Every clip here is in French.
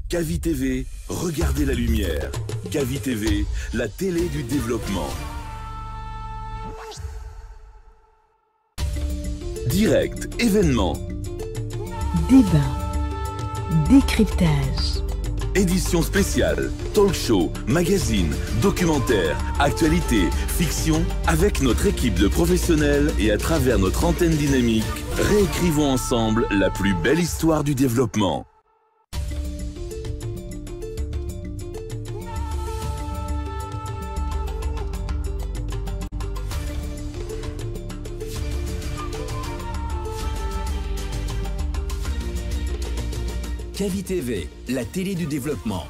Cavi TV, regardez la lumière. Cavi TV, la télé du développement. Direct, événement. Débat, décryptage. Édition spéciale, talk show, magazine, documentaire, actualité, fiction. Avec notre équipe de professionnels et à travers notre antenne dynamique, réécrivons ensemble la plus belle histoire du développement. Cavi TV, la télé du développement.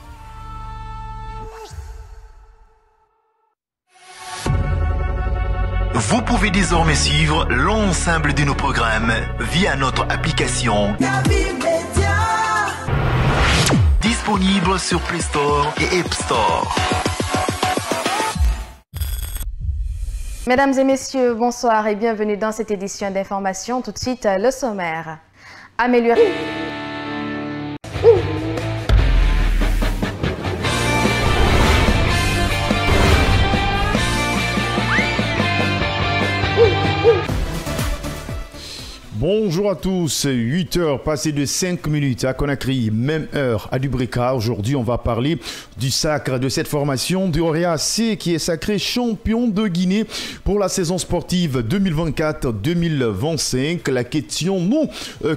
Vous pouvez désormais suivre l'ensemble de nos programmes via notre application Cavi Media, disponible sur Play Store et App Store. Mesdames et messieurs, bonsoir et bienvenue dans cette édition d'information. Tout de suite, le sommaire. Améliorer. Bonjour à tous, 8h passées de 5 minutes à Conakry, même heure à Dubrika. Aujourd'hui, on va parler du sacre de cette formation du Auréa AC qui est sacré champion de Guinée pour la saison sportive 2024-2025. La question,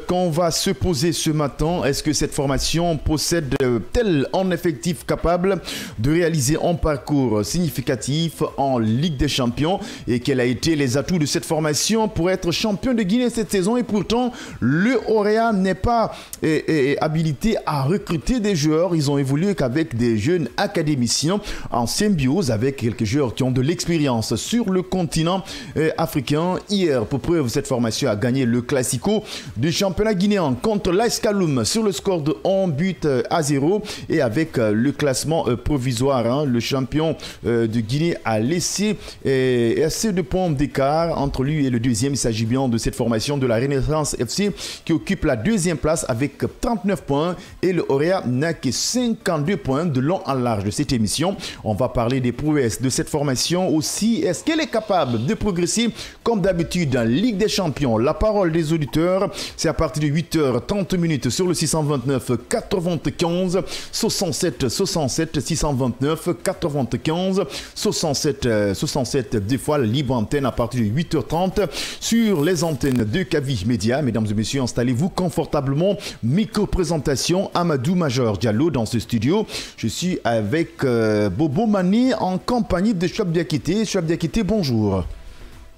qu'on va se poser ce matin, est-ce que cette formation possède-t-elle un effectif capable de réaliser un parcours significatif en Ligue des Champions et quels ont été les atouts de cette formation pour être champion de Guinée cette saison? Et pourtant, le Auréa n'est pas habilité à recruter des joueurs. Ils ont évolué qu'avec des jeunes académiciens en symbiose avec quelques joueurs qui ont de l'expérience sur le continent africain. Hier, pour preuve, cette formation a gagné le Classico du championnat guinéen contre l'AS Kaloum sur le score de 1-0. Et avec le classement provisoire, le champion de Guinée a laissé assez de points d'écart entre lui et le deuxième. Il s'agit bien de cette formation de la Renaissance FC qui occupe la deuxième place avec 39 points et le Auréa n'a que 52 points de long en large de cette émission. On va parler des prouesses de cette formation aussi. Est-ce qu'elle est capable de progresser comme d'habitude en Ligue des Champions? La parole des auditeurs, c'est à partir de 8h30 sur le 629 95 67 67 629 95 67 67 des fois libre antenne à partir de 8h30 sur les antennes de Cavi Média. Mesdames et messieurs, installez-vous confortablement. Micro-présentation, Amadou Major Diallo dans ce studio. Je suis avec Bobo Mané en compagnie de Chouab Diakité. Chouab Diakité, bonjour.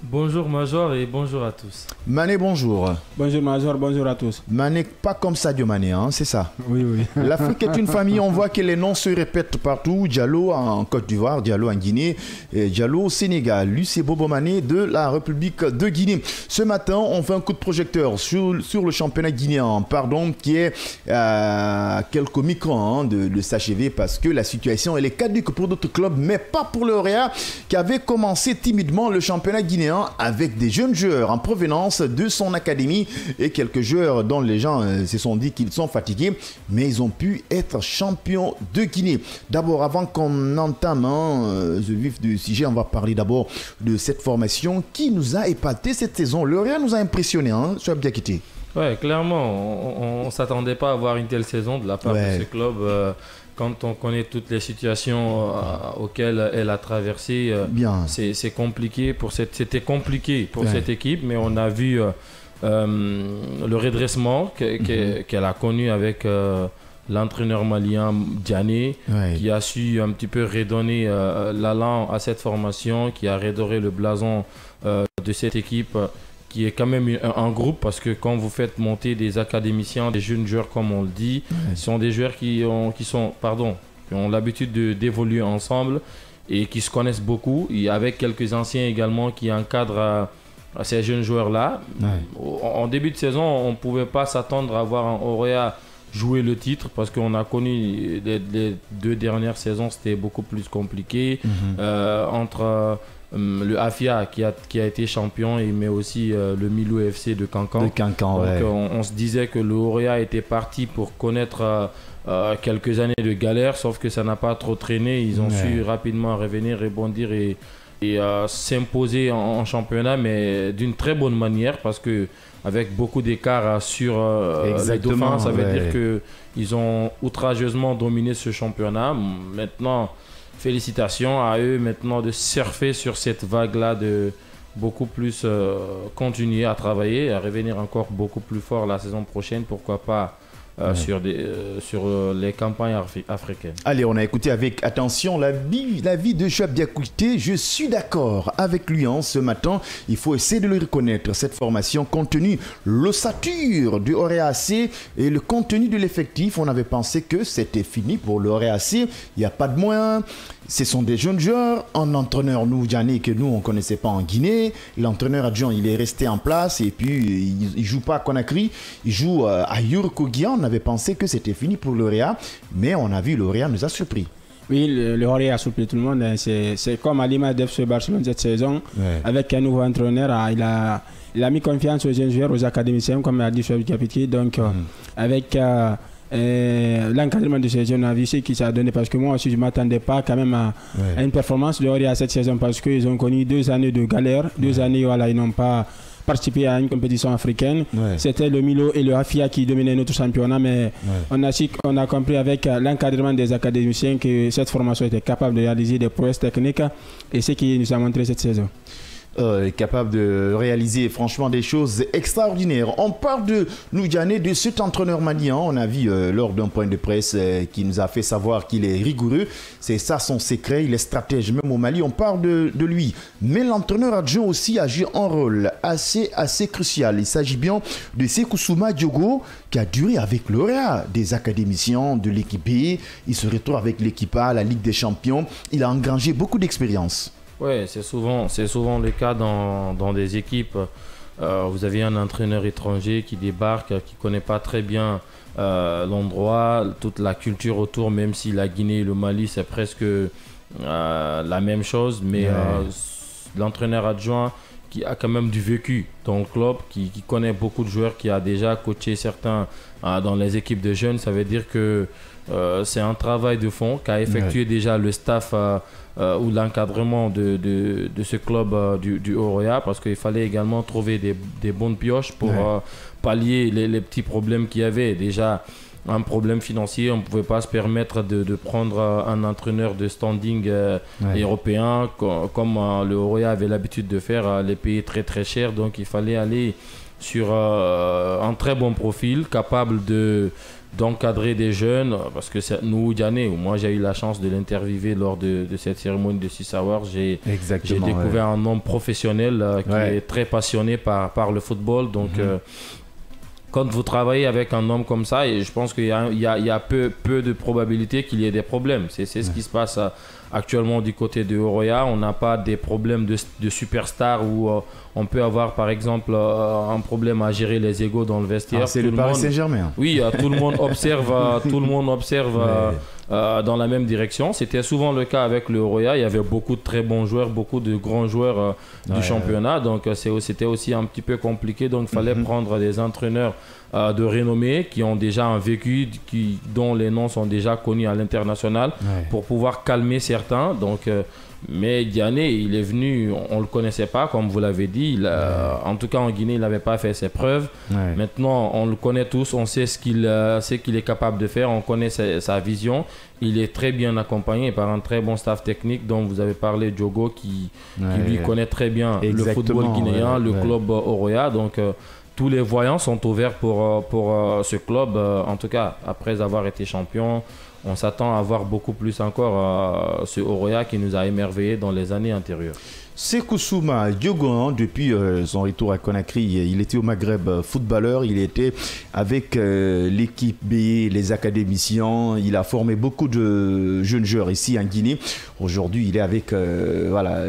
Bonjour Major et bonjour à tous. Mané, bonjour. Bonjour Major, bonjour à tous. Mané, pas comme Sadio Mané, hein, c'est ça? Oui, oui. L'Afrique est une famille, on voit que les noms se répètent partout. Diallo en Côte d'Ivoire, Diallo en Guinée, et Diallo au Sénégal. Lui, c'est Bobo Mané de la République de Guinée. Ce matin, on fait un coup de projecteur sur le championnat guinéen, qui est à quelques microns de s'achever parce que la situation, elle est caduque pour d'autres clubs, mais pas pour le Auréa qui avait commencé timidement le championnat guinéen avec des jeunes joueurs en provenance de son académie et quelques joueurs dont les gens se sont dit qu'ils sont fatigués, mais ils ont pu être champions de Guinée. D'abord, avant qu'on entame le vif du sujet, on va parler d'abord de cette formation qui nous a épaté cette saison. Le Auréa nous a impressionné, Chouab Diakité. Ouais, clairement, on ne s'attendait pas à avoir une telle saison de la part de ce club. Quand on connaît toutes les situations auxquelles elle a traversé, c'est compliqué. C'était compliqué pour cette équipe, mais on a vu le redressement qu'elle a connu avec l'entraîneur malien Diané, qui a su un petit peu redonner l'allant à cette formation, qui a redoré le blason de cette équipe, qui est quand même un groupe, parce que quand vous faites monter des académiciens, des jeunes joueurs comme on le dit, ce sont des joueurs qui ont l'habitude d'évoluer ensemble et qui se connaissent beaucoup, et avec quelques anciens également qui encadrent à ces jeunes joueurs-là. En début de saison, on ne pouvait pas s'attendre à avoir un Auréa jouer le titre, parce qu'on a connu les 2 dernières saisons, c'était beaucoup plus compliqué entre le AFIA qui a été champion, mais aussi le Milou FC de Cancan. Donc, on se disait que le Orea était parti pour connaître quelques années de galère, sauf que ça n'a pas trop traîné. Ils ont su rapidement revenir, rebondir et s'imposer en championnat, mais d'une très bonne manière, parce que avec beaucoup d'écart sur les dauphins, ça veut dire qu'ils ont outrageusement dominé ce championnat. Maintenant, félicitations à eux maintenant de surfer sur cette vague-là, de beaucoup plus continuer à travailler, à revenir encore beaucoup plus fort la saison prochaine, pourquoi pas sur les campagnes africaines. Allez, on a écouté avec attention l'avis de Joab Diakouité. Je suis d'accord avec lui ce matin. Il faut essayer de le reconnaître, cette formation, compte tenu l'ossature du Orea AC et le contenu de l'effectif. On avait pensé que c'était fini pour le Orea AC. Il n'y a pas de moyens. Ce sont des jeunes joueurs. Un entraîneur, Yannick, que nous, on ne connaissait pas en Guinée. L'entraîneur adjoint, il est resté en place et puis il ne joue pas à Conakry. Il joue à Yurkogia. On avait pensé que c'était fini pour l'Orea, mais on a vu l'Orea nous a surpris. Oui, l'Orea a surpris tout le monde. C'est comme à l'image d'FC Barcelone cette saison. Avec un nouveau entraîneur, il a mis confiance aux jeunes joueurs, aux académiciens, comme a dit Joab Diakouité. Donc, avec l'encadrement de ces jeunes, on a vu ce qui s'est donné, parce que moi aussi je ne m'attendais pas quand même à une performance de l'Orea cette saison, parce qu'ils ont connu 2 années de galère, 2 années où ils n'ont pas participé à une compétition africaine. C'était le Milo et le AFIA qui dominaient notre championnat, mais on a compris avec l'encadrement des académiciens que cette formation était capable de réaliser des prouesses techniques, et c'est ce qui nous a montré cette saison. Capable de réaliser franchement des choses extraordinaires. On parle de Loudiane, de cet entraîneur malien. On a vu lors d'un point de presse qui nous a fait savoir qu'il est rigoureux. C'est ça son secret, il est stratège même au Mali. On parle de lui. Mais l'entraîneur adjoint aussi a joué un rôle assez crucial. Il s'agit bien de Sekousouma Diogo, qui a duré avec l'Orea, des académiciens de l'équipe B. Il se retrouve avec l'équipe A, la Ligue des Champions. Il a engrangé beaucoup d'expérience. Oui, c'est souvent le cas dans des équipes. Vous avez un entraîneur étranger qui débarque, qui ne connaît pas très bien l'endroit, toute la culture autour, même si la Guinée et le Mali, c'est presque la même chose. Mais l'entraîneur adjoint qui a quand même du vécu dans le club, qui connaît beaucoup de joueurs, qui a déjà coaché certains dans les équipes de jeunes, ça veut dire que c'est un travail de fond qu'a effectué déjà le staff ou l'encadrement de ce club du Orea, parce qu'il fallait également trouver des bonnes pioches pour pallier les petits problèmes qu'il y avait. Déjà, un problème financier, on ne pouvait pas se permettre de prendre un entraîneur de standing européen comme le Orea avait l'habitude de faire, les payer très très cher. Donc il fallait aller sur un très bon profil, capable d'encadrer des jeunes, parce que nous, Diané, moi j'ai eu la chance de l'interviewer lors de cette cérémonie de 6 Hours. J'ai découvert un homme professionnel qui est très passionné par le football. Donc quand vous travaillez avec un homme comme ça, et je pense qu'il y a peu de probabilité qu'il y ait des problèmes. C'est ce qui se passe actuellement du côté de Orea. On n'a pas des problèmes de superstars où on peut avoir par exemple un problème à gérer les égos dans le vestiaire. C'est le Paris Saint-Germain. Oui, tout le monde observe dans la même direction. C'était souvent le cas avec le Orea. Il y avait beaucoup de très bons joueurs, beaucoup de grands joueurs du championnat. Donc c'était aussi un petit peu compliqué. Donc il fallait prendre des entraîneurs de renommée qui ont déjà un vécu, dont les noms sont déjà connus à l'international, pour pouvoir calmer certains. Donc mais Diané, il est venu, on ne le connaissait pas, comme vous l'avez dit. En tout cas, en Guinée, il n'avait pas fait ses preuves. Maintenant, on le connaît tous, on sait ce qu'il est capable de faire, on connaît sa vision. Il est très bien accompagné par un très bon staff technique dont vous avez parlé, Diogo, qui lui connaît très bien le football guinéen, le club Orea. Donc, tous les voyants sont ouverts pour ce club. En tout cas, après avoir été champion, on s'attend à voir beaucoup plus encore ce Orea qui nous a émerveillés dans les années antérieures. Sékou Souma Diogo, depuis son retour à Conakry, il était au Maghreb footballeur, il était avec l'équipe B, les académiciens, il a formé beaucoup de jeunes joueurs ici en Guinée. Aujourd'hui, il est avec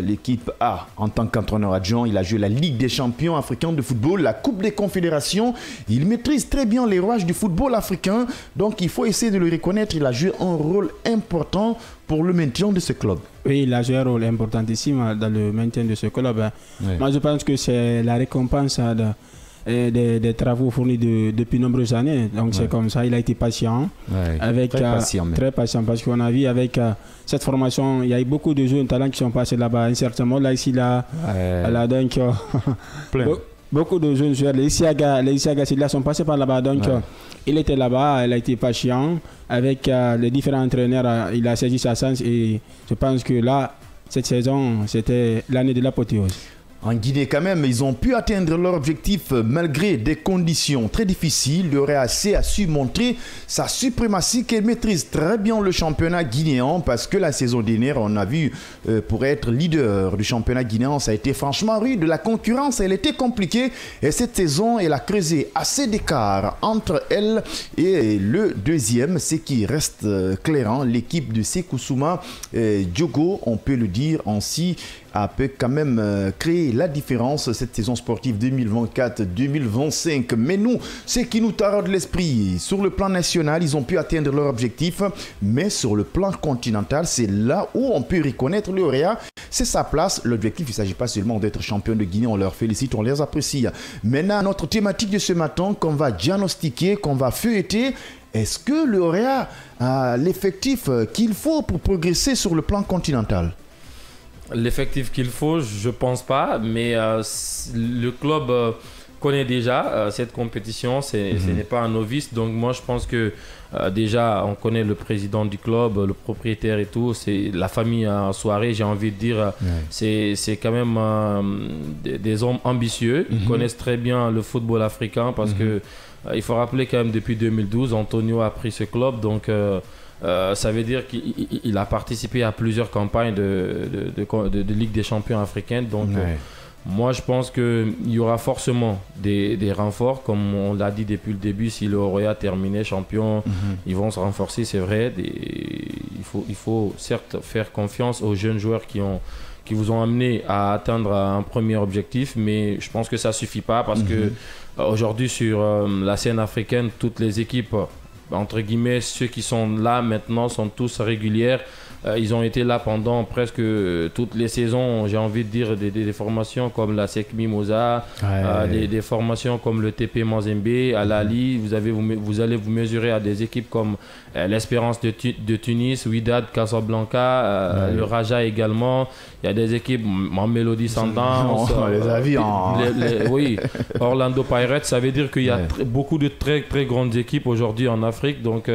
l'équipe A en tant qu'entraîneur adjoint. Il a joué la Ligue des champions africains de football, la Coupe des confédérations. Il maîtrise très bien les rouages du football africain, donc il faut essayer de le reconnaître. Il a joué un rôle important pour le maintien de ce club. Oui, il a joué un rôle importantissime dans le maintien de ce club. Oui. Moi, je pense que c'est la récompense des travaux fournis depuis de nombreuses années. Donc, c'est comme ça. Il a été patient. Très patient. Parce qu'on a vu avec cette formation, il y a eu beaucoup de jeunes talents qui sont passés là-bas. À un certain moment, là, ici, là, donc, beaucoup de jeunes joueurs, les Isiaga, sont passés par là-bas. Donc, il était là-bas, il a été patient. Avec les différents entraîneurs, il a saisi sa chance. Et je pense que là, cette saison, c'était l'année de l'apothéose. En Guinée, quand même, ils ont pu atteindre leur objectif malgré des conditions très difficiles. Le RAC a su montrer sa suprématie, qu'elle maîtrise très bien le championnat guinéen, parce que la saison dernière, on a vu, pour être leader du championnat guinéen, ça a été franchement rude. La concurrence, elle était compliquée. Et cette saison, elle a creusé assez d'écart entre elle et le deuxième, ce qui reste clair. L'équipe de Sékou Souma Diogo, on peut le dire ainsi, a pu quand même créer la différence cette saison sportive 2024-2025. Mais nous, ce qui nous taraude l'esprit, sur le plan national, ils ont pu atteindre leur objectif, mais sur le plan continental, c'est là où on peut reconnaître le lauréat. C'est sa place. L'objectif, il ne s'agit pas seulement d'être champion de Guinée, on leur félicite, on les apprécie. Maintenant, notre thématique de ce matin, qu'on va diagnostiquer, qu'on va feuilleter, est-ce que le lauréat a l'effectif qu'il faut pour progresser sur le plan continental? L'effectif qu'il faut, je ne pense pas, mais le club connaît déjà cette compétition, ce n'est pas un novice, donc moi je pense que déjà on connaît le président du club, le propriétaire et tout, c'est la famille en soirée, j'ai envie de dire, c'est quand même des hommes ambitieux, ils connaissent très bien le football africain parce que il faut rappeler quand même depuis 2012, Antonio a pris ce club, donc ça veut dire qu'il a participé à plusieurs campagnes de Ligue des champions africaine. Donc, moi, je pense qu'il y aura forcément des renforts. Comme on l'a dit depuis le début, si le Oroya terminait champion, ils vont se renforcer, c'est vrai. Il faut certes faire confiance aux jeunes joueurs qui vous ont amené à atteindre un premier objectif, mais je pense que ça ne suffit pas parce que aujourd'hui, sur la scène africaine, toutes les équipes, entre guillemets, ceux qui sont là maintenant sont tous régulières. Ils ont été là pendant presque toutes les saisons, j'ai envie de dire, des formations comme la SEC Mimosa, des formations comme le TP Mazembe, à l'Ali. Vous allez vous mesurer à des équipes comme l'Espérance de Tunis, Wydad Casablanca, le Raja également. Il y a des équipes en Mélodie Sundowns. Oui, Orlando Pirates. Ça veut dire qu'il y a beaucoup de très très grandes équipes aujourd'hui en Afrique. Donc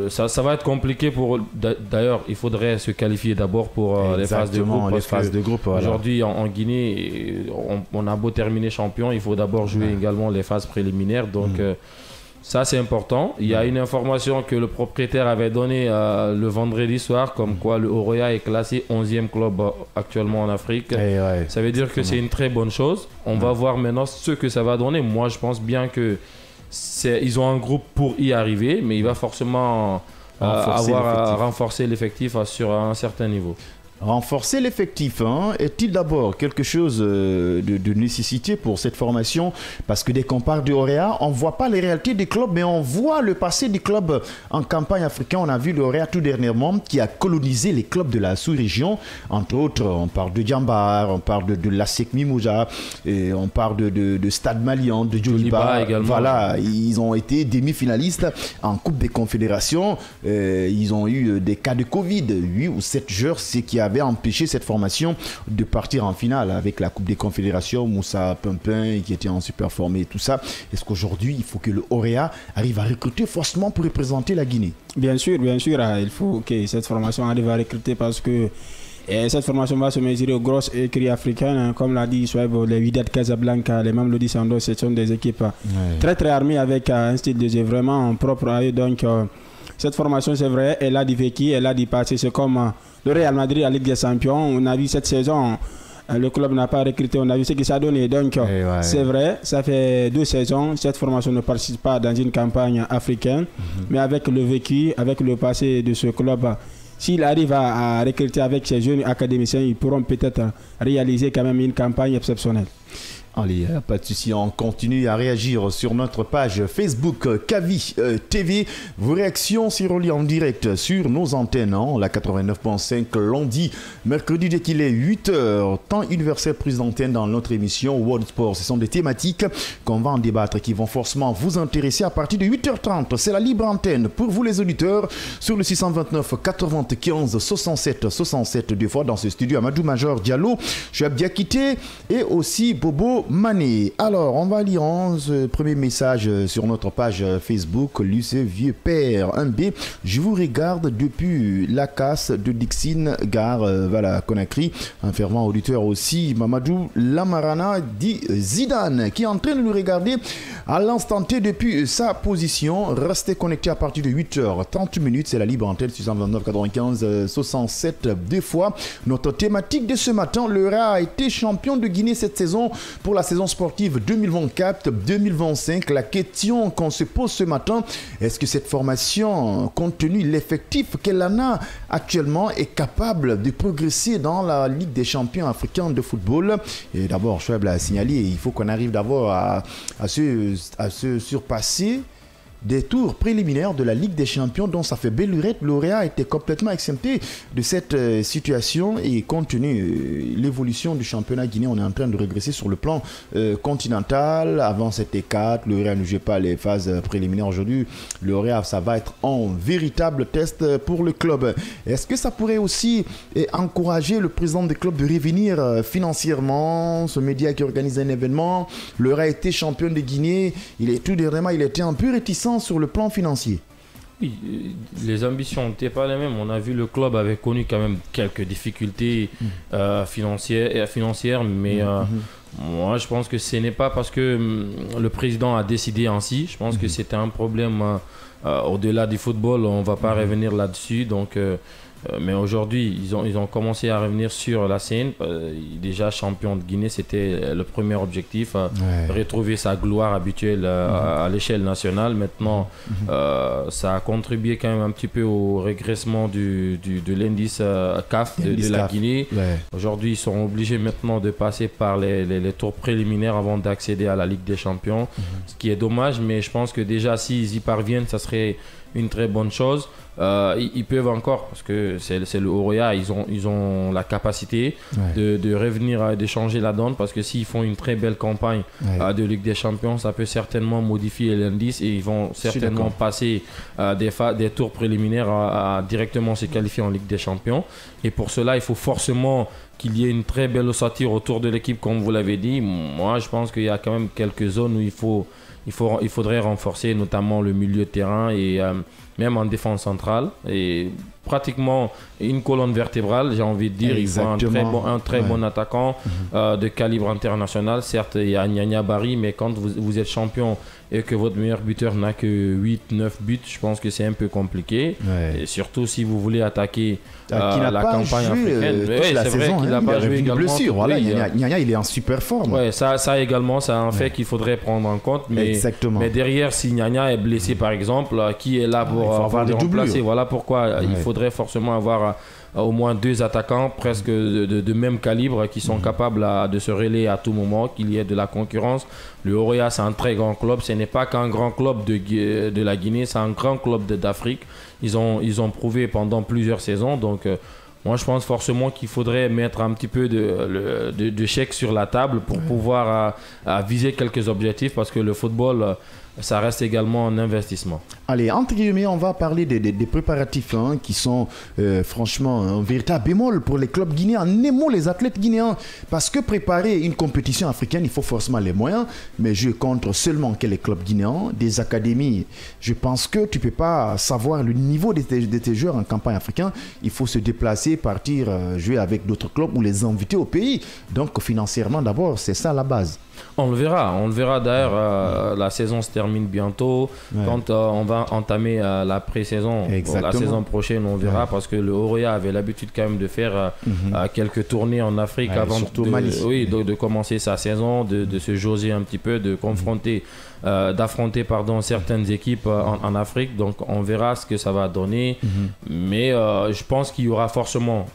ça va être compliqué pour. D'ailleurs, il faudrait se qualifier d'abord pour les phases de groupe. Aujourd'hui, en Guinée, on a beau terminer champion, il faut d'abord jouer également les phases préliminaires. Donc ça, c'est important. Il y a une information que le propriétaire avait donnée le vendredi soir, comme quoi le Oroya est classé 11e club actuellement en Afrique. Ça veut dire que c'est une très bonne chose. On va voir maintenant ce que ça va donner. Moi, je pense bien que ils ont un groupe pour y arriver, mais il va forcément renforcer l'effectif sur un certain niveau. Renforcer l'effectif, est-il d'abord quelque chose de nécessité pour cette formation? Parce que dès qu'on parle de Oroya, on ne voit pas les réalités des clubs, mais on voit le passé des clubs en campagne africaine. On a vu le Oroya tout dernièrement qui a colonisé les clubs de la sous-région. Entre autres, on parle de Djambar, on parle de la SEC Mimosa, et on parle de Stade Malien, de Djoliba également. Voilà, ils ont été demi-finalistes en Coupe des Confédérations. Ils ont eu des cas de Covid, 8 ou 7 joueurs, c'est qui avait empêché cette formation de partir en finale avec la Coupe des Confédérations, Moussa Pimpin qui était en super formé et tout ça. Est-ce qu'aujourd'hui il faut que le Oroya arrive à recruter forcément pour représenter la Guinée? Bien sûr, il faut que cette formation arrive à recruter parce que cette formation va se mesurer aux grosses écuries africaines, comme l'a dit Souaib, les Wydad Casablanca, les Mamelodi Sundowns, ce sont des équipes très très armées avec un style de jeu vraiment propre à eux. Donc cette formation, c'est vrai, elle a du vécu, elle a du passé. C'est comme le Real Madrid à Ligue des Champions. On a vu cette saison Le club n'a pas recruté, on a vu ce que ça a donné. Donc, c'est vrai, ça fait 2 saisons. Cette formation ne participe pas dans une campagne africaine. Mais avec le vécu, avec le passé de ce club, s'il arrive à recruter avec ces jeunes académiciens, ils pourront peut-être réaliser quand même une campagne exceptionnelle. Allez, pas de souci, on continue à réagir sur notre page Facebook Kavi TV. Vos réactions s'y relient en direct sur nos antennes, la 89.5 lundi, mercredi dès qu'il est 8h, temps universel prise d'antenne dans notre émission World Sport. Ce sont des thématiques qu'on va en débattre qui vont forcément vous intéresser à partir de 8h30. C'est la libre antenne pour vous les auditeurs sur le 629 95 67 67 deux fois dans ce studio. Amadou Major Diallo, Chouab Diakité et aussi Bobo Mané. Alors, on va lire ce premier message sur notre page Facebook. Lui, c'est Vieux Père 1B. Je vous regarde depuis la casse de Dixine, gare Conakry. Un fervent auditeur aussi, Mamadou Lamarana, dit Zidane, qui est en train de nous regarder à l'instant T depuis sa position. Restez connectés à partir de 8h30. C'est la libre antenne 629 95 67 deux fois. Notre thématique de ce matin, le RA a été champion de Guinée cette saison pour la saison sportive 2024-2025. La question qu'on se pose ce matin, est-ce que cette formation, compte tenu de l'effectif qu'elle en a actuellement, est capable de progresser dans la Ligue des champions africains de football? Et d'abord, Chouab l'a signalé, il faut qu'on arrive d'abord à se surpasser des tours préliminaires de la Ligue des Champions dont ça fait belle lurette. Lauréat était complètement exempté de cette situation et compte tenu de l'évolution du championnat guinéen, on est en train de régresser sur le plan continental. Avant c'était 4, Lauréat ne jouait pas les phases préliminaires. Aujourd'hui, Lauréat, ça va être un véritable test pour le club. Est-ce que ça pourrait aussi encourager le président du club de revenir financièrement? Ce média qui organise un événement, Lauréat a été champion de Guinée, il était un peu réticent sur le plan financier. Oui, les ambitions n'étaient pas les mêmes. On a vu le club avait connu quand même quelques difficultés financières, mais moi je pense que ce n'est pas parce que le président a décidé ainsi. Je pense que c'était un problème au-delà du football. On ne va pas revenir là-dessus. Donc, mais aujourd'hui, ils ont commencé à revenir sur la scène. Déjà champion de Guinée, c'était le premier objectif, retrouver sa gloire habituelle à l'échelle nationale. Maintenant, ça a contribué quand même un petit peu au régressement de l'indice CAF de la Guinée. Aujourd'hui, ils sont obligés maintenant de passer par les tours préliminaires avant d'accéder à la Ligue des Champions, ce qui est dommage, mais je pense que déjà s'ils y parviennent, ça serait une très bonne chose. Ils peuvent encore, parce que c'est le Auréa, ils ont la capacité de revenir, de changer la donne, parce que s'ils font une très belle campagne de Ligue des Champions, ça peut certainement modifier l'indice et ils vont certainement passer des tours préliminaires à directement se qualifier en Ligue des Champions. Et pour cela, il faut forcément qu'il y ait une très belle ossature autour de l'équipe, comme vous l'avez dit. Moi, je pense qu'il y a quand même quelques zones où il faudrait renforcer, notamment le milieu de terrain et même en défense centrale. Et pratiquement une colonne vertébrale, j'ai envie de dire. Exactement. Il faut un très bon attaquant de calibre international. Certes, il y a Nyanya Barry, mais quand vous êtes champion et que votre meilleur buteur n'a que 8-9 buts, je pense que c'est un peu compliqué. Et surtout si vous voulez attaquer la campagne africaine. C'est vrai qu'il n'a pas joué également. Blessure, voilà, Nyanya, il est en super forme. Ça également, c'est un fait qu'il faudrait prendre en compte. Mais derrière, si Nyanya est blessé par exemple, qui est là pour avoir des remplacer? Voilà pourquoi il faudrait forcément avoir au moins 2 attaquants presque de même calibre qui sont capables de se relayer à tout moment, qu'il y ait de la concurrence. Le Auréa, c'est un très grand club. Ce n'est pas qu'un grand club de la Guinée, c'est un grand club d'Afrique. Ils ont prouvé pendant plusieurs saisons. Donc, moi, je pense forcément qu'il faudrait mettre un petit peu de chèques sur la table pour pouvoir viser quelques objectifs, parce que le football, ça reste également un investissement. Allez, entre guillemets, on va parler des préparatifs qui sont franchement un véritable bémol pour les clubs guinéens. En aimant les athlètes guinéens, parce que préparer une compétition africaine, il faut forcément les moyens, mais jouer contre seulement que les clubs guinéens, des académies. Je pense que tu ne peux pas savoir le niveau de tes joueurs en campagne africaine. Il faut se déplacer, partir jouer avec d'autres clubs ou les inviter au pays. Donc financièrement d'abord, c'est ça la base. On le verra d'ailleurs, la saison se termine bientôt. Quand on va entamer la pré-saison, la saison prochaine, on verra parce que le Oroya avait l'habitude quand même de faire quelques tournées en Afrique avant de commencer sa saison, de se jauger un petit peu, de confronter, d'affronter certaines équipes en Afrique. Donc on verra ce que ça va donner. Mais je pense qu'il y aura forcément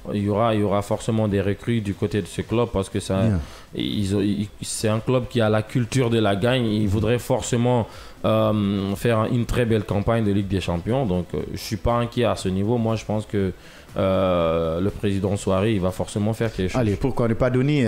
des recrues du côté de ce club parce que c'est un club qui a la culture de la gagne. Il voudrait forcément faire une très belle campagne de Ligue des Champions. Donc je ne suis pas inquiet à ce niveau. Moi je pense que le président Souaré, il va forcément faire quelque chose. Allez, pourquoi ne pas donner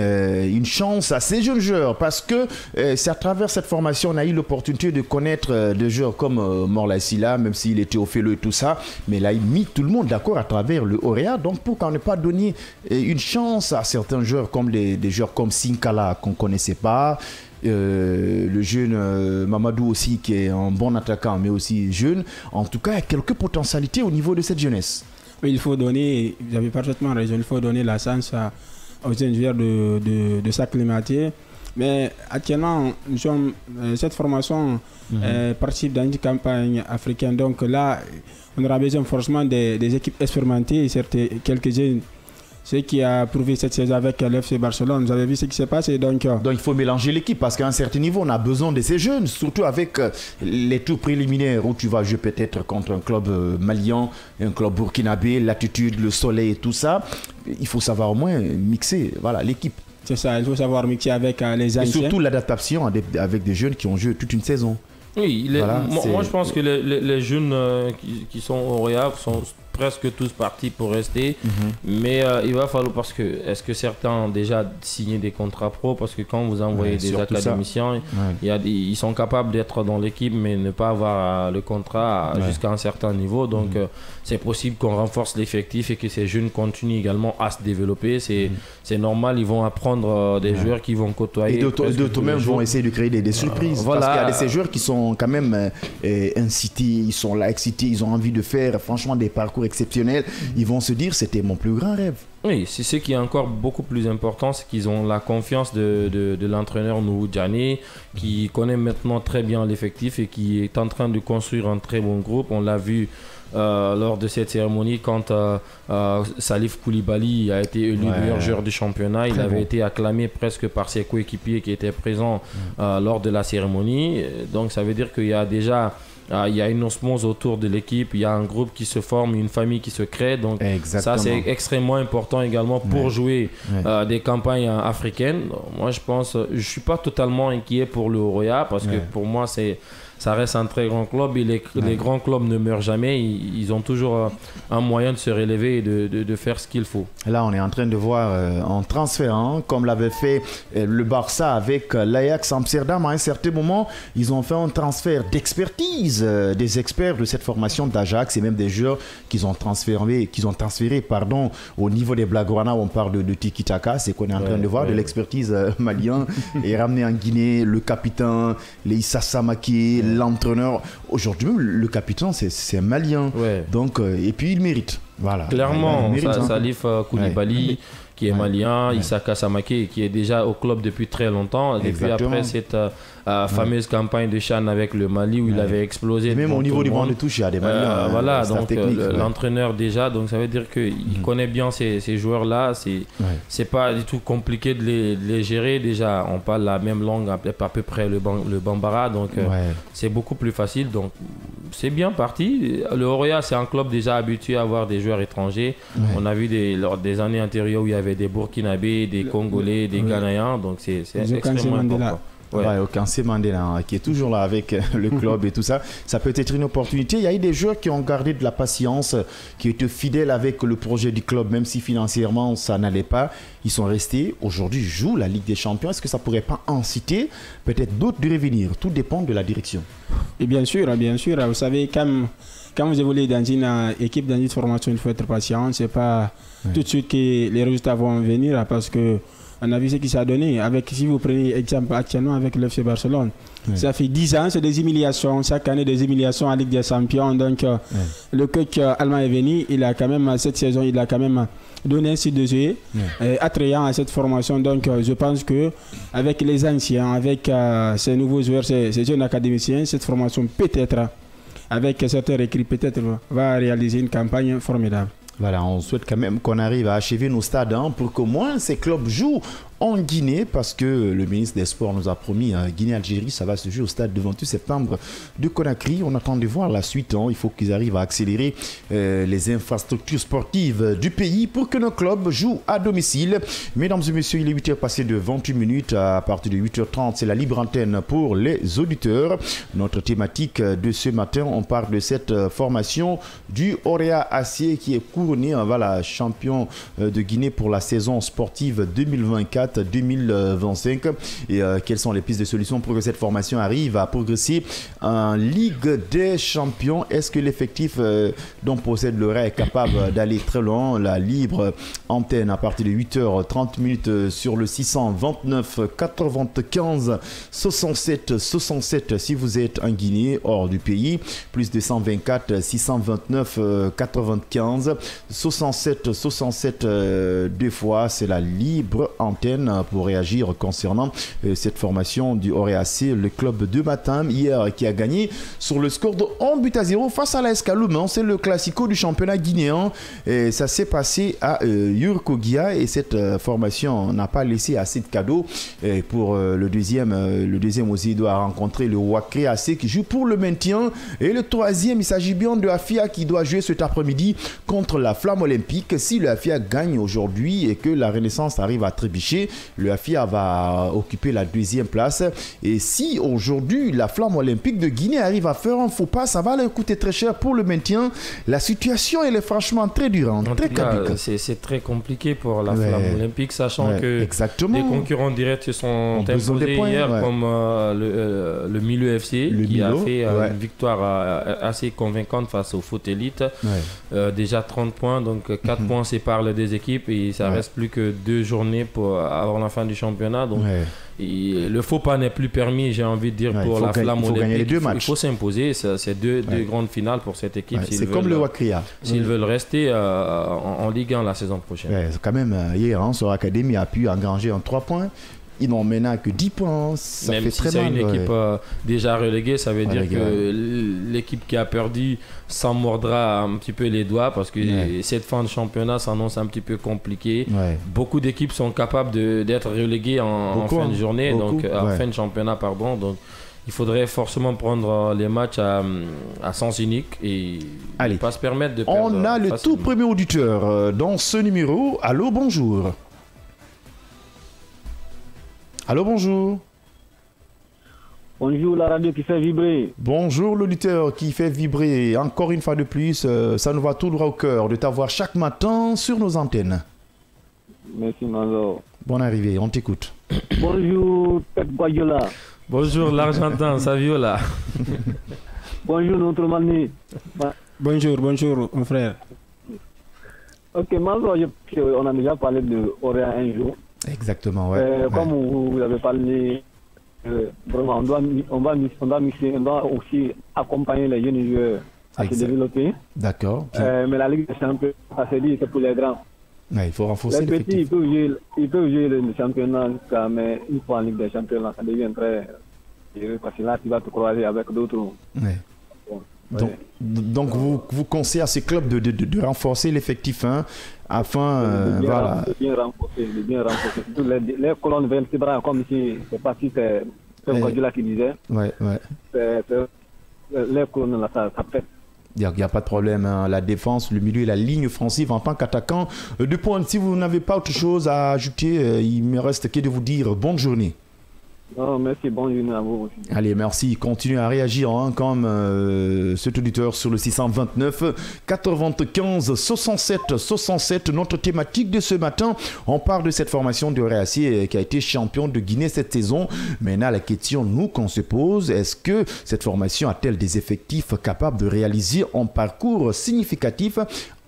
une chance à ces jeunes joueurs? Parce que c'est à travers cette formation on a eu l'opportunité de connaître des joueurs comme Morla Silla, même s'il était au Félo et tout ça, mais là il mit tout le monde d'accord à travers le Oroya. Donc pourquoi ne pas donner une chance à certains joueurs comme des joueurs comme Sinkala qu'on ne connaissait pas, le jeune Mamadou aussi qui est un bon attaquant mais aussi jeune. En tout cas il y a quelques potentialités au niveau de cette jeunesse. Oui, il faut donner, vous avez parfaitement raison, il faut donner la chance aux jeunes joueurs de s'acclimater. Mais actuellement, cette formation participe dans une campagne africaine. Donc là, on aura besoin forcément des équipes expérimentées, quelques jeunes. Ce qui a prouvé cette saison avec l'FC Barcelone. Vous avez vu ce qui s'est passé. Donc il faut mélanger l'équipe parce qu'à un certain niveau, on a besoin de ces jeunes, surtout avec les tours préliminaires où tu vas jouer peut-être contre un club malien, un club burkinabé, l'attitude, le soleil et tout ça. Il faut savoir au moins mixer l'équipe. C'est ça, il faut savoir mixer avec les anciens. Et surtout l'adaptation avec des jeunes qui ont joué toute une saison. Oui, moi je pense que les jeunes qui sont au Oroya sont presque tous partis pour rester, mais il va falloir, parce que est-ce que certains ont déjà signé des contrats pro, parce que quand vous envoyez des académiciens, ils sont capables d'être dans l'équipe mais ne pas avoir le contrat jusqu'à un certain niveau. Donc c'est possible qu'on renforce l'effectif et que ces jeunes continuent également à se développer. C'est normal, ils vont apprendre des joueurs qui vont côtoyer. Et d'autres même vont essayer de créer des surprises. Parce qu'il y a ces joueurs qui sont quand même incités, ils sont là excités, ils ont envie de faire franchement des parcours exceptionnels. Ils vont se dire c'était mon plus grand rêve. Oui, c'est ce qui est encore beaucoup plus important, c'est qu'ils ont la confiance de l'entraîneur Nourou Djani, qui connaît maintenant très bien l'effectif et qui est en train de construire un très bon groupe. On l'a vu lors de cette cérémonie quand Salif Koulibaly a été élu meilleur joueur du championnat. Il avait été acclamé presque par ses coéquipiers qui étaient présents lors de la cérémonie. Donc ça veut dire qu'il y a déjà il y a une osmose autour de l'équipe, il y a un groupe qui se forme, une famille qui se crée. Donc ça c'est extrêmement important également pour jouer des campagnes africaines. Moi je suis pas totalement inquiet pour le Oroya parce que pour moi ça reste un très grand club et les grands clubs ne meurent jamais. Ils ont toujours un moyen de se relever et de faire ce qu'il faut. Là, on est en train de voir en transfert, comme l'avait fait le Barça avec l'Ajax Amsterdam. À un certain moment, ils ont fait un transfert d'expertise des experts de cette formation d'Ajax et même des joueurs qu'ils ont transférés au niveau des Blaugrana où on parle de tiki-taka. C'est qu'on est en train de voir de l'expertise malien et ramener en Guinée le capitaine, les Issa Samake, l'entraîneur. Aujourd'hui, le capitaine, c'est un malien. Donc, et puis, il mérite. Voilà. Clairement, Salif Koulibaly, qui est malien, Issaka Samake, qui est déjà au club depuis très longtemps. Et puis après cette fameuse campagne de Chan avec le Mali où il avait explosé. Et même au niveau du banc de touche, il y a des Maliens. Voilà, donc l'entraîneur déjà, donc ça veut dire qu'il connaît bien ces joueurs-là. C'est pas du tout compliqué de les gérer. Déjà, on parle la même langue, à peu près le Bambara, donc c'est beaucoup plus facile. Donc c'est bien parti. Le Oroya, c'est un club déjà habitué à avoir des joueurs étrangers. On a vu lors des années antérieures où il y avait des Burkinabés, des Congolais, des Ghanéens. Donc c'est extrêmement important. Okansé Mandela qui est toujours là avec le club et tout ça. Ça peut être une opportunité. Il y a eu des joueurs qui ont gardé de la patience, qui étaient fidèles avec le projet du club, même si financièrement ça n'allait pas. Ils sont restés. Aujourd'hui, ils jouent la Ligue des Champions. Est-ce que ça ne pourrait pas inciter peut-être d'autres de revenir? Tout dépend de la direction. Et bien sûr. Vous savez, quand vous évoluez dans une équipe, dans une formation, il faut être patient. Ce n'est pas tout de suite que les résultats vont venir parce que On a vu ce qui s'est donné. Si vous prenez exemple actuellement avec le FC Barcelone, ça fait 10 ans, c'est des humiliations. Chaque année, des humiliations en Ligue des Champions. Donc, le coach allemand est venu. Il a quand même, cette saison, il a quand même donné un site de jeu attrayant à cette formation. Donc, je pense qu'avec les anciens, avec ces nouveaux joueurs, ces jeunes académiciens, cette formation peut-être, avec certains recrues, peut-être va réaliser une campagne formidable. Voilà, on souhaite quand même qu'on arrive à achever nos stades pour qu'au moins ces clubs jouent en Guinée, parce que le ministre des Sports nous a promis Guinée-Algérie, ça va se jouer au stade de 28 septembre de Conakry. On attend de voir la suite. Il faut qu'ils arrivent à accélérer les infrastructures sportives du pays pour que nos clubs jouent à domicile. Mesdames et messieurs, il est 8h passé de 28 minutes. À partir de 8h30, c'est la libre antenne pour les auditeurs. Notre thématique de ce matin, on parle de cette formation du Auréa Acier qui est couronné champion de Guinée pour la saison sportive 2024-2025 et quelles sont les pistes de solutions pour que cette formation arrive à progresser en Ligue des Champions. Est-ce que l'effectif dont possède l'Auréa est capable d'aller très loin? La libre antenne à partir de 8h30 sur le 629 95 67 67 si vous êtes en Guinée hors du pays, plus 224 629 95 67 67 deux fois, c'est la libre antenne pour réagir concernant cette formation du Auréa Acier, le club de Matam hier qui a gagné sur le score de 1-0 face à l'AS Kaloum. C'est le classico du championnat guinéen et ça s'est passé à Yurkogia et cette formation n'a pas laissé assez de cadeaux et pour le deuxième aussi doit rencontrer le Wakré AC qui joue pour le maintien et le troisième il s'agit bien de Afia qui doit jouer cet après-midi contre la Flamme Olympique. Si le Afia gagne aujourd'hui et que la Renaissance arrive à trébucher, le Afia va occuper la deuxième place. Et si aujourd'hui la Flamme Olympique de Guinée arrive à faire un faux pas, ça va leur coûter très cher pour le maintien. La situation elle est franchement très dure, très compliquée. C'est très compliqué pour la Flamme Olympique, sachant que les concurrents directs se sont imposés hier, comme le Milieu FC qui a fait une victoire assez convaincante face au Foot Elite. Déjà 30 points, donc 4 points séparent les deux équipes et ça reste plus que 2 journées pour avant la fin du championnat. Donc le faux pas n'est plus permis, j'ai envie de dire, pour la Flamme Olympique. Il faut s'imposer, c'est deux grandes finales pour cette équipe. C'est comme le Wakria. S'ils veulent rester en Ligue 1 la saison prochaine. Quand même, hier, sur l'Académie a pu engranger en 3 points. Ils n'ont maintenant que 10 points. Ça même fait si très c'est mal, une équipe déjà reléguée, ça veut dire que l'équipe qui a perdu s'en mordra un petit peu les doigts parce que cette fin de championnat s'annonce un petit peu compliquée. Beaucoup d'équipes sont capables d'être reléguées en fin de journée, donc en fin de championnat, pardon. Donc il faudrait forcément prendre les matchs à sens unique et ne pas se permettre de perdre. On a le tout premier auditeur dans ce numéro. Allô, bonjour. Allô, bonjour. Bonjour, la radio qui fait vibrer. Bonjour, l'auditeur qui fait vibrer. Encore une fois de plus, ça nous va tout droit au cœur de t'avoir chaque matin sur nos antennes. Merci, Manzo. Bonne arrivée, on t'écoute. Bonjour, Pep Guardiola. Bonjour, l'Argentin, Saviola. Bonjour, notre Mani. Bonjour, mon frère. Ok, Manzo, on a déjà parlé de Auréa un jour. Exactement, comme vous avez parlé, vraiment, on doit aussi accompagner les jeunes joueurs à se développer. D'accord. Mais la Ligue des Champions, ça se dit, c'est pour les grands. Il faut renforcer les petits, ils peuvent jouer le championnat, mais une fois en Ligue des Champions, ça devient très... Parce que là, tu vas te croiser avec d'autres. Donc vous conseillez à ces clubs de renforcer l'effectif afin de bien renforcer. Les colonnes vertébrales, comme ici, c'est pas si c'est Guardiola qui disait. Les colonnes là, ça pète. Il n'y a pas de problème. La défense, le milieu et la ligne offensive en tant qu'attaquant. De point, si vous n'avez pas autre chose à ajouter, il me reste que de vous dire bonne journée. Non, merci, bonne journée à vous aussi. Allez, merci. Continuez à réagir comme cet auditeur sur le 629 95 67 67. Notre thématique de ce matin, on parle de cette formation de Auréa Acier qui a été champion de Guinée cette saison. Maintenant, la question nous qu'on se pose, est-ce que cette formation a-t-elle des effectifs capables de réaliser un parcours significatif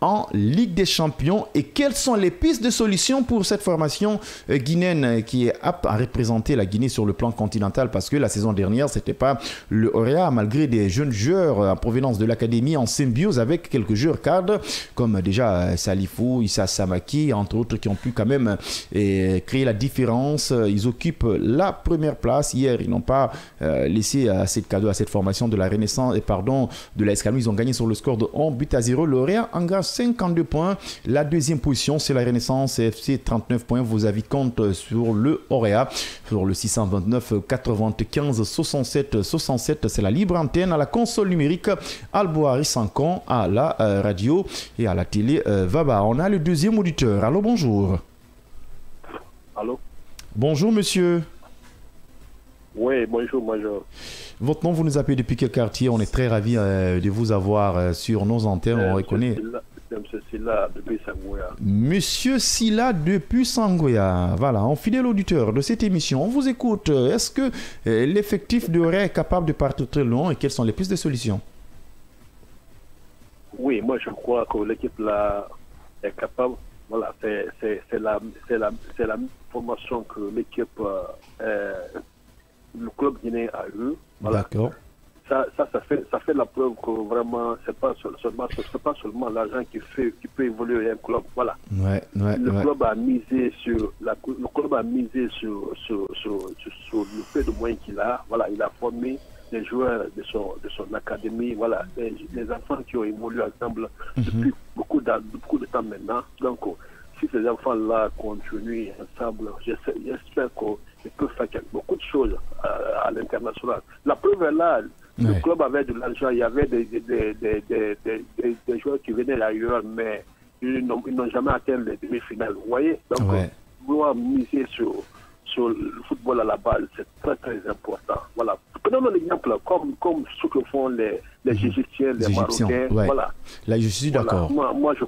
en Ligue des Champions et quelles sont les pistes de solutions pour cette formation guinéenne qui est apte à représenter la Guinée sur le plan continental parce que la saison dernière, c'était pas le Orea malgré des jeunes joueurs en provenance de l'académie en symbiose avec quelques joueurs cadres comme déjà Salifou, Issa Samaki, entre autres qui ont pu quand même créer la différence. Ils occupent la première place. Hier, ils n'ont pas laissé assez de cadeaux à cette formation de la Renaissance de l'AS Canou. Ils ont gagné sur le score de 1-0. L'Orea engage 52 points. La deuxième position, c'est la Renaissance FC, 39 points. Vos avis comptent sur le Orea, sur le 629 95 67 67. C'est la libre antenne à la console numérique Alboari Sankon, à la radio et à la télé Vaba. On a le deuxième auditeur. Allô, bonjour. Allô. Bonjour, monsieur. Oui, bonjour. Votre nom, vous nous appelez depuis quel quartier? On est très ravis de vous avoir sur nos antennes. On reconnaît. Monsieur Silla depuis Sangoya. Monsieur Silla depuis Sangoya. Voilà, un fidèle auditeur de cette émission. On vous écoute. Est-ce que l'effectif de Orea est capable de partir très loin et quelles sont les pistes de solutions? Oui, moi je crois que l'équipe là est capable. Voilà, c'est la formation que l'équipe, le club guinéen a eu. Voilà. D'accord. Ça fait la preuve que vraiment c'est pas seulement l'argent qui peut évoluer un club. Voilà. Le club a misé sur le peu de moyens qu'il a. Voilà, il a formé des joueurs de son académie. Voilà, les enfants qui ont évolué ensemble depuis beaucoup de temps maintenant. Donc, si ces enfants-là continuent ensemble, j'espère qu'ils peuvent faire beaucoup de choses à l'international. La preuve est là. Le club avait de l'argent, il y avait des joueurs qui venaient d'ailleurs, mais ils n'ont jamais atteint les demi-finales. Vous voyez? Donc, vouloir miser sur le football à la base, c'est très très important. Voilà. Prenons un exemple comme ce que font les Égyptiens, les Marocains. Voilà. Là, je suis d'accord. Moi, je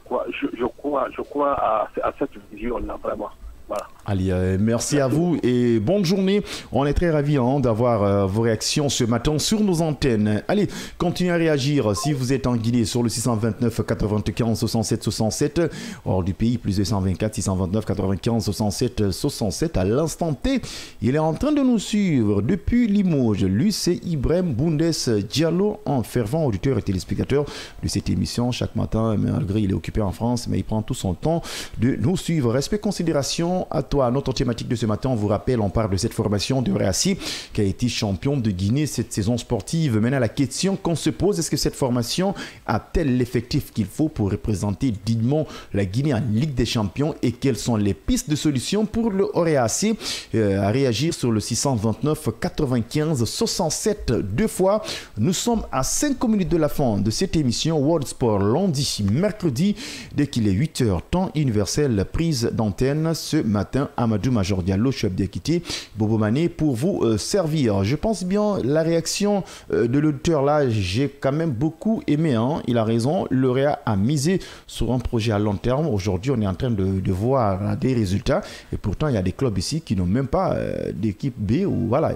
crois à cette vision-là, vraiment. Voilà. Allez, merci à vous et bonne journée. On est très ravis d'avoir vos réactions ce matin sur nos antennes. Allez, continuez à réagir si vous êtes en Guinée sur le 629 95 67 67. Hors du pays, plus 224 629 95 67 67. À l'instant T, il est en train de nous suivre depuis Limoges. Lui, c'est Ibrahim Boundes Diallo, un fervent auditeur et téléspectateur de cette émission chaque matin. Malgré il est occupé en France, mais il prend tout son temps de nous suivre. Respect, considération à toi. Notre thématique de ce matin, on vous rappelle, on parle de cette formation de Réassi qui a été champion de Guinée cette saison sportive. Maintenant, la question qu'on se pose, est-ce que cette formation a-t-elle l'effectif qu'il faut pour représenter dignement la Guinée en Ligue des Champions et quelles sont les pistes de solutions pour le Réassi? À réagir sur le 629 95 67 deux fois. Nous sommes à 5 minutes de la fin de cette émission World Sport lundi, mercredi, dès qu'il est 8h, temps universel, prise d'antenne ce matin. Amadou Major Diallo, chef d'équité, Bobo Mané, pour vous servir. Je pense bien la réaction de l'auditeur là, j'ai quand même beaucoup aimé. Il a raison, l'Orea a misé sur un projet à long terme. Aujourd'hui, on est en train de voir des résultats. Et pourtant, il y a des clubs ici qui n'ont même pas d'équipe B. Ou voilà.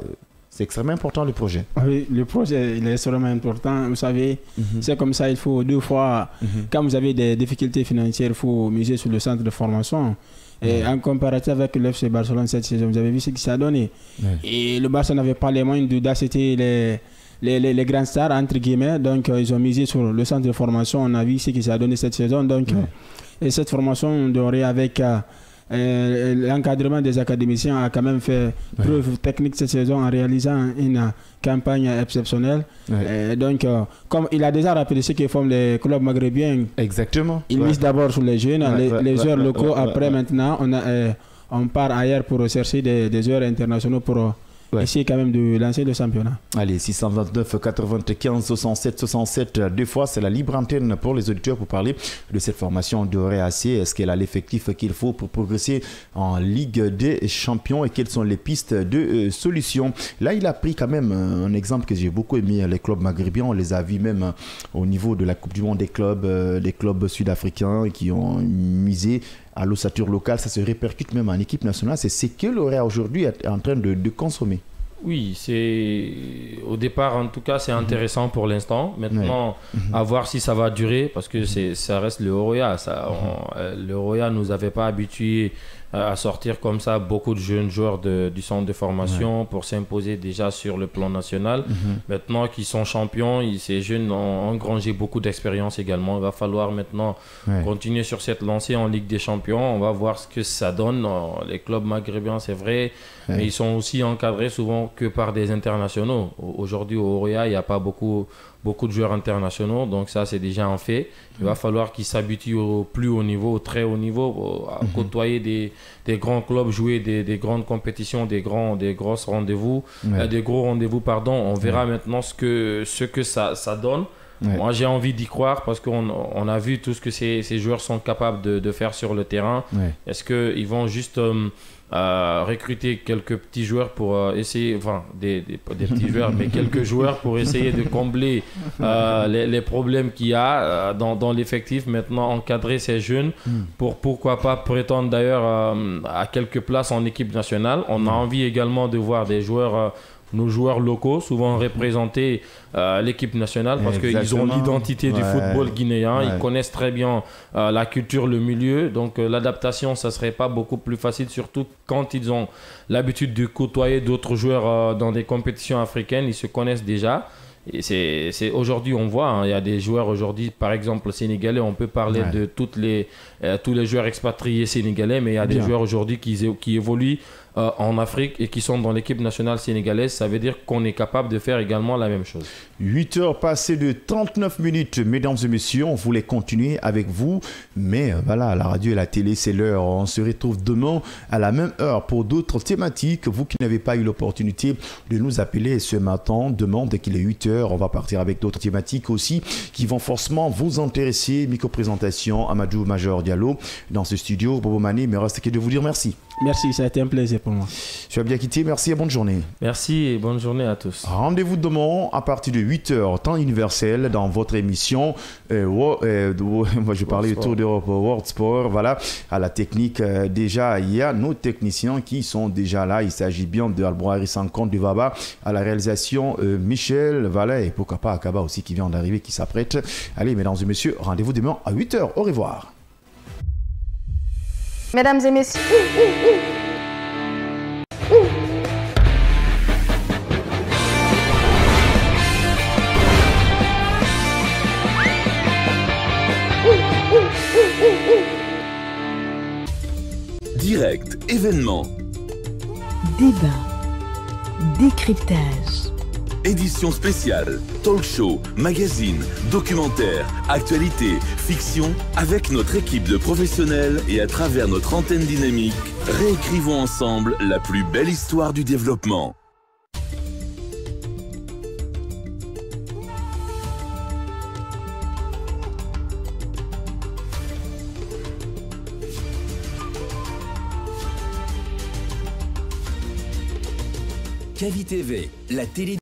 C'est extrêmement important le projet. Oui, le projet il est extrêmement important. Vous savez, c'est comme ça, il faut deux fois, quand vous avez des difficultés financières, il faut miser sur le centre de formation. Et en comparatif avec l'FC Barcelone cette saison, vous avez vu ce qui s'est donné. Et le Barça n'avait pas les moyens d'acheter les grandes stars, entre guillemets. Donc, ils ont misé sur le centre de formation. On a vu ce qui s'est donné cette saison. Donc, et cette formation d'Oré avec l'encadrement des académiciens a quand même fait preuve technique cette saison en réalisant une campagne exceptionnelle. Donc, comme il a déjà rappelé ce qui forment les clubs maghrébiens, exactement. Il mise d'abord sur les jeunes, les joueurs locaux. Après, maintenant, on part ailleurs pour chercher des joueurs internationaux pour essayer quand même de lancer le championnat. Allez, 629 95 67 67 deux fois, c'est la libre antenne pour les auditeurs pour parler de cette formation de Réassi. Est-ce qu'elle a l'effectif qu'il faut pour progresser en Ligue des Champions et quelles sont les pistes de solutions? Là, il a pris quand même un exemple que j'ai beaucoup aimé, les clubs maghrébiens. On les a vus même au niveau de la Coupe du Monde des clubs sud-africains qui ont misé à l'ossature locale. Ça se répercute même en équipe nationale. C'est ce que l'Orea aujourd'hui est en train de consommer. Oui, au départ, en tout cas, c'est intéressant pour l'instant. Maintenant, à voir si ça va durer, parce que ça reste le Horoya. Le Horoya ne nous avait pas habitués à sortir comme ça beaucoup de jeunes joueurs du centre de formation pour s'imposer déjà sur le plan national. Maintenant qu'ils sont champions, ces jeunes ont engrangé beaucoup d'expérience également. Il va falloir maintenant continuer sur cette lancée en Ligue des Champions. On va voir ce que ça donne. Les clubs maghrébins, c'est vrai, mais ils sont aussi encadrés souvent que par des internationaux. Aujourd'hui, au Horoya, il n'y a pas beaucoup de joueurs internationaux, donc ça c'est déjà un fait. Il va falloir qu'ils s'habituent au plus haut niveau, au très haut niveau, à côtoyer des grands clubs, jouer des grandes compétitions, des gros rendez-vous, pardon. On verra maintenant ce que ça donne. Moi j'ai envie d'y croire parce qu'on a vu tout ce que ces joueurs sont capables de faire sur le terrain. Est-ce qu'ils vont juste recruter quelques petits joueurs pour essayer, enfin des petits joueurs, mais quelques joueurs pour essayer de combler les problèmes qu'il y a dans l'effectif, maintenant encadrer ces jeunes pour pourquoi pas prétendre d'ailleurs à quelques places en équipe nationale. On a envie également de voir des joueurs nos joueurs locaux, souvent représenter l'équipe nationale parce qu'ils ont l'identité du football guinéen, ils connaissent très bien la culture, le milieu, donc l'adaptation, ça serait pas beaucoup plus facile, surtout quand ils ont l'habitude de côtoyer d'autres joueurs dans des compétitions africaines, ils se connaissent déjà. Et c'est aujourd'hui on voit, il y a des joueurs aujourd'hui, par exemple sénégalais, on peut parler de tous les joueurs expatriés sénégalais, mais il y a des joueurs aujourd'hui qui évoluent en Afrique et qui sont dans l'équipe nationale sénégalaise. Ça veut dire qu'on est capable de faire également la même chose. 8 heures passées de 39 minutes, mesdames et messieurs, on voulait continuer avec vous, mais voilà, la radio et la télé, c'est l'heure. On se retrouve demain à la même heure pour d'autres thématiques. Vous qui n'avez pas eu l'opportunité de nous appeler ce matin, demain, dès qu'il est 8 heures, on va partir avec d'autres thématiques aussi qui vont forcément vous intéresser. Micro-présentation, Amadou Major Diallo dans ce studio. Bobo Mané, il me reste que de vous dire merci. Merci, ça a été un plaisir pour moi. Tu as bien quitté, merci et bonne journée. Merci et bonne journée à tous. Rendez-vous demain à partir de 8h, temps universel, dans votre émission. Moi, je parlais du Tour d'Europe World Sport. Voilà, à la technique, déjà, il y a nos techniciens qui sont déjà là. Il s'agit bien de Albroari Sankonte de Vaba. À la réalisation, Michel, voilà, et pourquoi pas Akaba aussi qui vient d'arriver, qui s'apprête. Allez, mesdames et messieurs, rendez-vous demain à 8h. Au revoir. Mesdames et messieurs, direct, événement, débat, décryptage, édition spéciale, talk show, magazine, documentaire, actualité, fiction, avec notre équipe de professionnels et à travers notre antenne dynamique, réécrivons ensemble la plus belle histoire du développement. Cavi TV, la télé